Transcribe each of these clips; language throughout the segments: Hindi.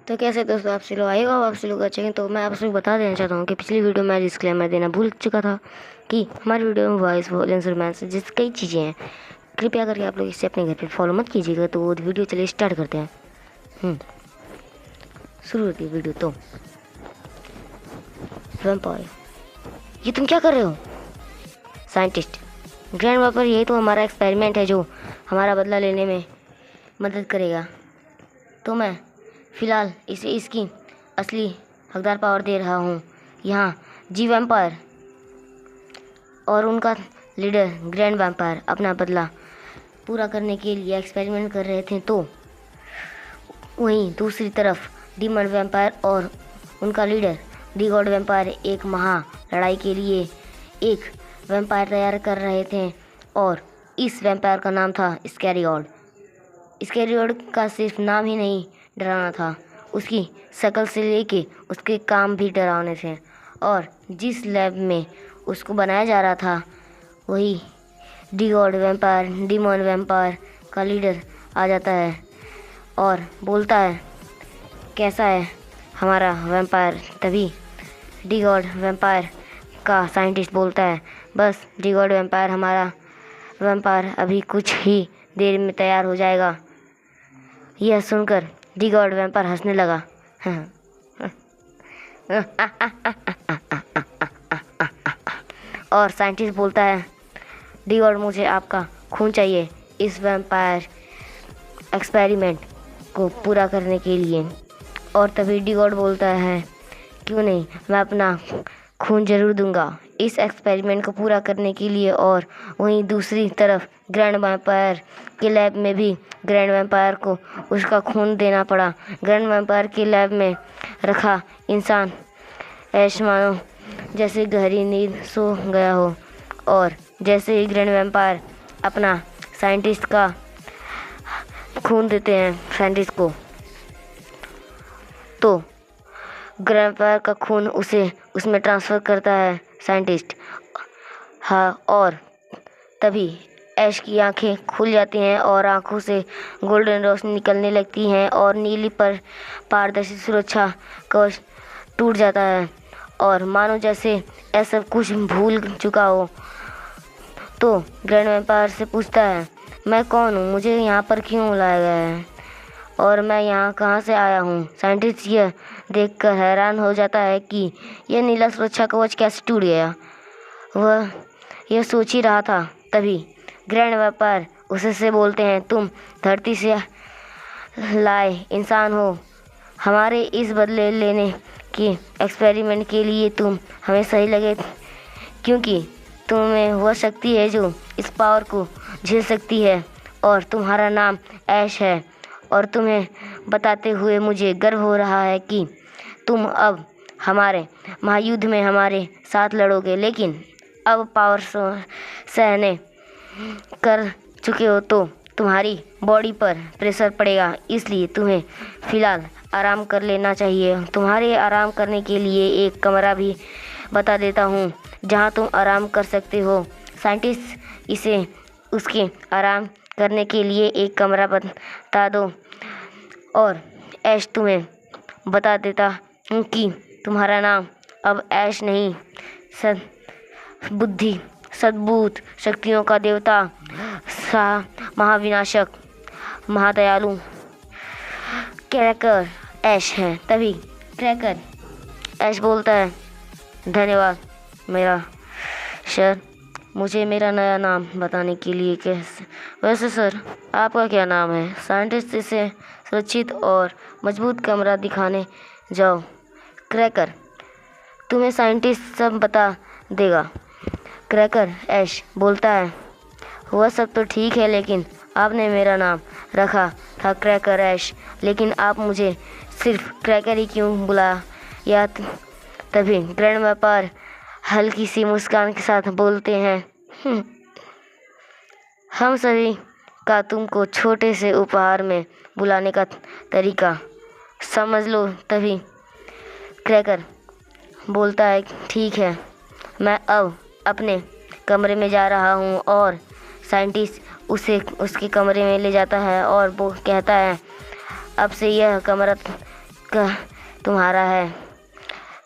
तो कैसे दोस्तों, आपसे लोग आएगा आपसे लोग अच्छे हैं। तो मैं आपसे बता देना चाहता हूँ कि पिछली वीडियो में डिस्क्लेमर देना भूल चुका था कि हमारी वीडियो में वॉइस वॉलेंस रोमांस जिस कई चीज़ें हैं। कृपया करके आप लोग इसे अपने घर पे फॉलो मत कीजिएगा। तो वो वीडियो चलिए स्टार्ट करते हैं। शुरू होती है वीडियो। तो वैम्पायर, ये तुम क्या कर रहे हो? साइंटिस्ट, ग्रैंड वापर, यही तो हमारा एक्सपेरिमेंट है जो हमारा बदला लेने में मदद करेगा। तो मैं फ़िलहाल इसे इसकी असली हकदार पावर दे रहा हूँ। यहाँ जी वैम्पायर और उनका लीडर ग्रैंड वैम्पायर अपना बदला पूरा करने के लिए एक्सपेरिमेंट कर रहे थे। तो वहीं दूसरी तरफ डीमन वैम्पायर और उनका लीडर दी गॉड वैम्पायर एक महा लड़ाई के लिए एक वैम्पायर तैयार कर रहे थे। और इस वैम्पायर का नाम था स्कैरी गॉड। स्कैरी गॉड का सिर्फ नाम ही नहीं डरावना था, उसकी शक्ल से लेके उसके काम भी डरावने थे। और जिस लैब में उसको बनाया जा रहा था वही दी गॉड वैम्पायर डीमन वैम्पायर का लीडर आ जाता है और बोलता है, कैसा है हमारा वैम्पायर? तभी डी गॉड वैम्पायर का साइंटिस्ट बोलता है, बस डी गॉड वैम्पायर, हमारा वैम्पायर अभी कुछ ही देर में तैयार हो जाएगा। यह सुनकर डी गॉड वैम्पायर हंसने लगा। और साइंटिस्ट बोलता है, डी गॉड, मुझे आपका खून चाहिए इस वैम्पायर एक्सपेरिमेंट को पूरा करने के लिए। और तभी डी गॉड बोलता है, क्यों नहीं, मैं अपना खून ज़रूर दूंगा इस एक्सपेरिमेंट को पूरा करने के लिए। और वहीं दूसरी तरफ ग्रैंड वैम्पायर के लैब में भी ग्रैंड वैम्पायर को उसका खून देना पड़ा। ग्रैंड वैम्पायर के लैब में रखा इंसान ऐश मानो जैसे गहरी नींद सो गया हो। और जैसे ही ग्रैंड वैम्पायर अपना साइंटिस्ट का खून देते हैं साइंटिस्ट को, तो ग्रैंड वैम्पायर का खून उसे उसमें ट्रांसफ़र करता है साइंटिस्ट। हाँ, और तभी ऐश की आंखें खुल जाती हैं और आंखों से गोल्डन रोशनी निकलने लगती हैं और नीली पर पारदर्शी सुरक्षा कवच टूट जाता है और मानो जैसे ऐसा कुछ भूल चुका हो। तो ग्रैंड वैम्पायर से पूछता है, मैं कौन हूँ? मुझे यहाँ पर क्यों लाया गया है और मैं यहाँ कहाँ से आया हूँ? साइंटिस्ट यह देखकर हैरान हो जाता है कि यह नीला सुरक्षा कवच कैसे टूट गया। वह यह सोच ही रहा था। तभी ग्रैंड वैम्पायर उससे बोलते हैं, तुम धरती से लाए इंसान हो, हमारे इस बदले लेने के एक्सपेरिमेंट के लिए तुम हमें सही लगे, क्योंकि तुम्हें वह शक्ति है जो इस पावर को झेल सकती है और तुम्हारा नाम ऐश है। और तुम्हें बताते हुए मुझे गर्व हो रहा है कि तुम अब हमारे महायुद्ध में हमारे साथ लड़ोगे, लेकिन अब पावर सहने कर चुके हो तो तुम्हारी बॉडी पर प्रेशर पड़ेगा, इसलिए तुम्हें फ़िलहाल आराम कर लेना चाहिए। तुम्हारे आराम करने के लिए एक कमरा भी बता देता हूँ जहाँ तुम आराम कर सकते हो। साइंटिस्ट इसे उसके आराम करने के लिए एक कमरा बता दो और ऐश तुम्हें बता देता हूँ कि तुम्हारा नाम अब ऐश नहीं, बुद्धि, सद्बुद्ध, शक्तियों का देवता, महाविनाशक, महादयालु क्रैकर ऐश है। तभी क्रैकर ऐश बोलता है, धन्यवाद मेरा सर, मुझे मेरा नया नाम बताने के लिए। कैसे? वैसे सर, आपका क्या नाम है? साइंटिस्ट इसे सुरक्षित और मजबूत कमरा दिखाने जाओ। क्रैकर, तुम्हें साइंटिस्ट सब बता देगा। क्रैकर ऐश बोलता है, वह सब तो ठीक है, लेकिन आपने मेरा नाम रखा था क्रैकर ऐश, लेकिन आप मुझे सिर्फ क्रैकर ही क्यों बुलाया? तभी ग्रैंड वैम्पायर हल्की सी मुस्कान के साथ बोलते हैं, हम सभी का तुमको छोटे से उपहार में बुलाने का तरीका समझ लो। तभी क्रैकर बोलता है, ठीक है, मैं अब अपने कमरे में जा रहा हूँ। और साइंटिस्ट उसे उसके कमरे में ले जाता है और वो कहता है, अब से यह कमरा का तुम्हारा है।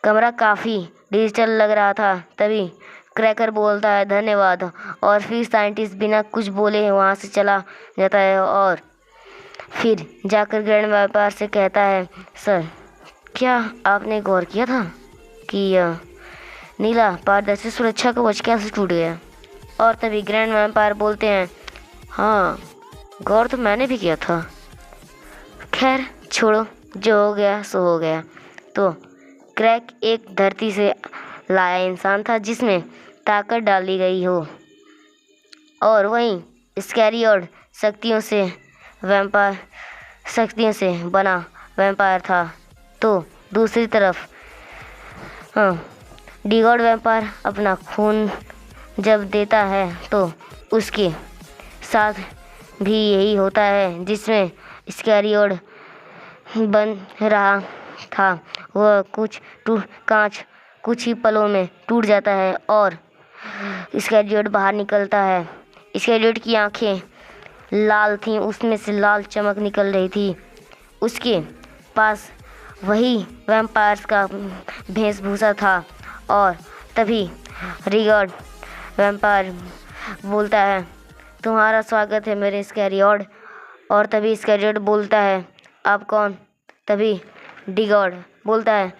कमरा काफ़ी डिजिटल लग रहा था। तभी क्रैकर बोलता है धन्यवाद, और फिर साइंटिस्ट बिना कुछ बोले वहाँ से चला जाता है और फिर जाकर ग्रैंड व्यापार से कहता है, सर क्या आपने गौर किया था कि यह नीला पारदर्शी सुरक्षा कवच कैसे टूट गया? और तभी ग्रैंड वैम्पायर बोलते हैं, हाँ गौर तो मैंने भी किया था। खैर छोड़ो, जो हो गया सो हो गया। तो क्रैक एक धरती से लाया इंसान था जिसमें ताकत डाली गई हो, और वहीं स्कैरियोड शक्तियों से बना वैम्पायर था। तो दूसरी तरफ डिगॉड वैम्पायर अपना खून जब देता है तो उसके साथ भी यही होता है जिसमें स्कैरियोड बन रहा था। वह कांच कुछ ही पलों में टूट जाता है और स्कैरियोड बाहर निकलता है। स्कैरियोड की आंखें लाल थीं, उसमें से लाल चमक निकल रही थी। उसके पास वही वैम्पायर्स का वेशभूषा था। और तभी रिगॉर्ड वैम्पायर बोलता है, तुम्हारा स्वागत है मेरे स्कैरियोड। और तभी स्कैरियोड बोलता है, आप कौन? तभी डिगॉड बोलता है,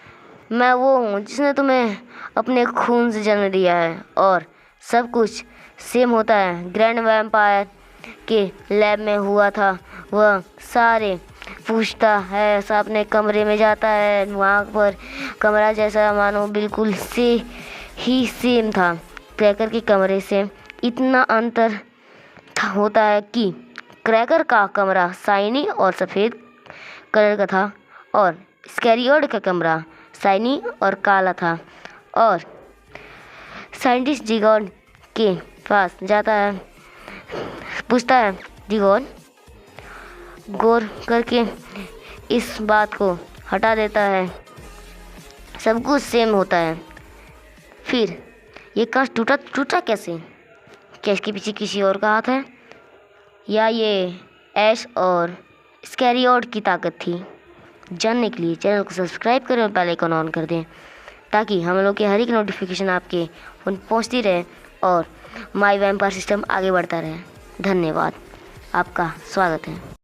मैं वो हूँ जिसने तुम्हें अपने खून से जन्म दिया है। और सब कुछ सेम होता है ग्रैंड वैम्पायर के लैब में हुआ था। वह सारे पूछता है, सब अपने कमरे में जाता है। वहाँ पर कमरा जैसा मानो बिल्कुल सेम था। क्रैकर के कमरे से इतना अंतर होता है कि क्रैकर का कमरा शाइनी और सफ़ेद कलर का था और स्कैरियोड का कमरा शाइनी और काला था। और साइंटिस्ट डिगॉड के पास जाता है, पूछता है, डिगॉड गौर करके इस बात को हटा देता है, सब कुछ सेम होता है। फिर ये कांच टूटा कैसे? क्या इसके पीछे किसी और का हाथ है, या ये ऐश और स्कैरियोड की ताकत थी? जानने के लिए चैनल को सब्सक्राइब करें और बेल आइकन ऑन कर दें ताकि हम लोग के हर एक नोटिफिकेशन आपके फोन पहुंचती रहे और माय वैम्पायर सिस्टम आगे बढ़ता रहे। धन्यवाद, आपका स्वागत है।